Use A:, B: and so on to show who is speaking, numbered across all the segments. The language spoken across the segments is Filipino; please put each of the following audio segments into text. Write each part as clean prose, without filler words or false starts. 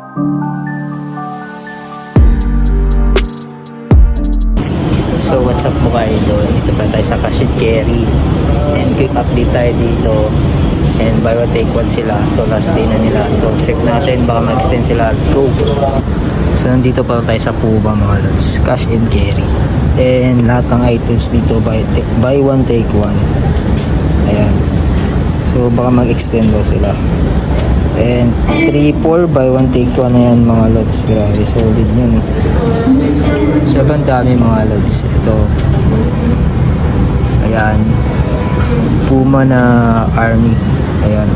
A: So what's up po kayo doon? Ito pa tayo sa Cash & Carry. And quick update tayo dito. And buy one take one sila. So last day na nila. So check natin, baka mag-extend sila. Let's go! So nandito pa tayo sa Puba mga lods. Cash & Carry. And lahat ng items dito buy one take one. Ayan. So baka mag-extend daw sila. And 3-4 buy one take one na yan mga lods. Grabe, solid yun. Sobrang dami mga lods. Ito. Ayan. Puma na Army. Ayan.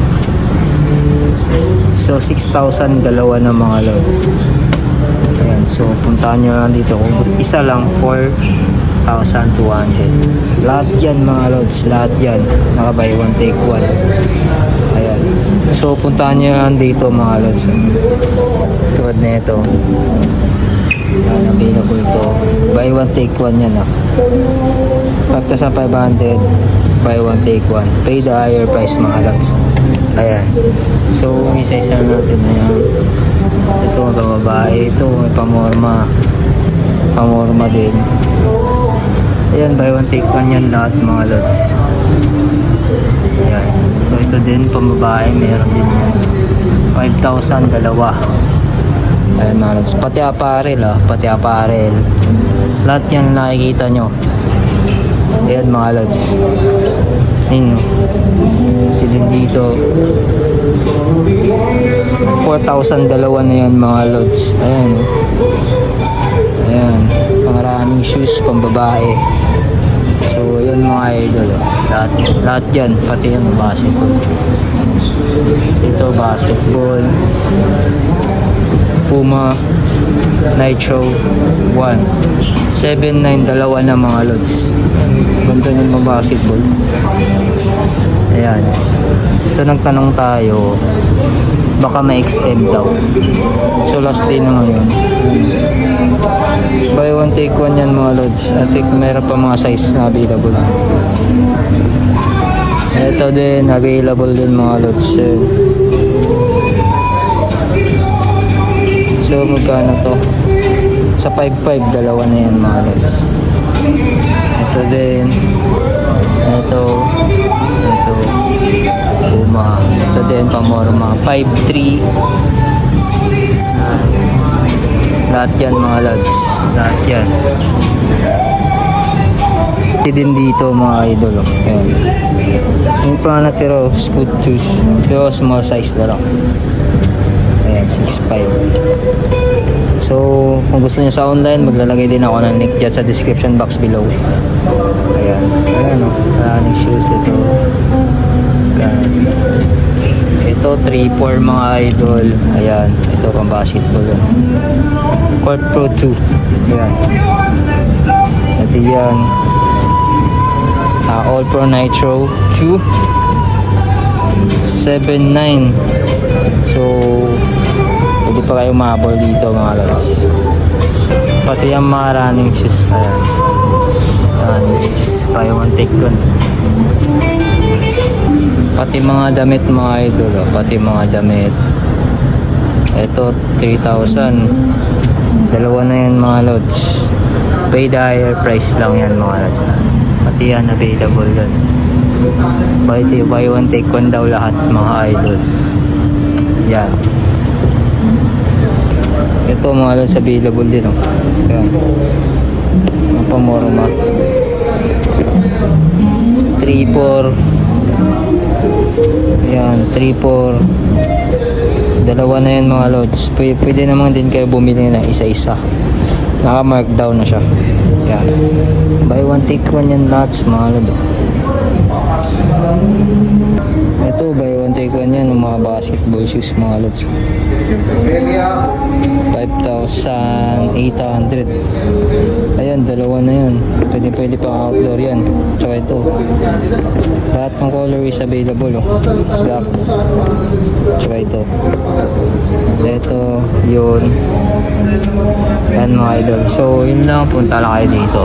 A: So 6,000 dalawa na mga lods. Ayan. So puntahan nyo lang dito. Kung isa lang 4,200. Lahat yan mga lods. Lahat yan. Naka buy one take one. Ayan. So puntahan nyo lang dito mga lods. Tulad na ito. Yan, available to. Buy one take one yan ah. 5,500. Buy one take one. Pay the higher price mga lods. Ayan. So isa-isa natin na yan. Ito ang babae. Ito may pamorma. Pamorma din. Ayan, buy one take one yan lahat mga lods. Ayan. So ito din pambabae. Meron din yan. 5,000 dalawa. Ayan mga lods. Pati apparel ah. Pati apparel. Lahat yan nakikita nyo. Ayan mga lods. Ayan. Silin dito. 4,000 dalawa na yan mga lods. Ayan. Ayan. Pang running shoes. Pambabae. So yun mga idol. Lahat yan. Pati yung basketball. Ito basketball. Puma Nitro 1 7.9 dalawa na mga lods. Ganda ng mga basketball. Ayan. So nagtanong tayo, baka ma-extend daw. So last day na ngayon. Buy one take one yan mga lods. At meron pa mga size na available. Ito din available din mga lods. So magkano to? Sa 5.5 dalawa na yan mga lods. Ito din. Ito Puma. Ito din pamorma 5.3. Lahat yan mga lods. Lahat yan. Ito din dito mga idol. Ayan. Yung pa natiro scoot shoes. Pero small size na lang. Ayan, 6.5. So, kung gusto niyo sa online, maglalagay din ako ng link dyan sa description box below. Ayan. Ayan o. Running shoes ito. Ayan. Ito, 3-4 mga idol. Ayan. Ito pang basketball. Court Pro 2. Ayan. Ito yan. All Pro Nitro 2. 7.9. So, pwede pa kayo mahabol dito mga lods. Pati yung mga running shoes. Ayan. Running shoes. Buy one take one. Pati mga damit mga idol. Pati mga damit. Ito 3,000. Dalawa na yan mga lods. Pay the higher price lang yan mga lods. Pati yan available dun. Buy one take one daw lahat mga idol. Yan. Ito mga lods available din oh. Yan. Ang pamorma 3-4. Yan 3-4. Dalawa na yan mga lods. Pwede naman din kayo bumili na isa-isa. Naka markdown na siya. Yan. Buy one take one yan lahat mga lods. Ito buy one take one yan mga basketball shoes mga lods. 5,800. Ayan, dalawa na yan. Pwede pa outdoor yan. Tsaka ito. Lahat ng color is available. Oh. Black. Tsaka ito. Ito, yun. Yan mga idol. So, yun lang. Punta lang kayo dito.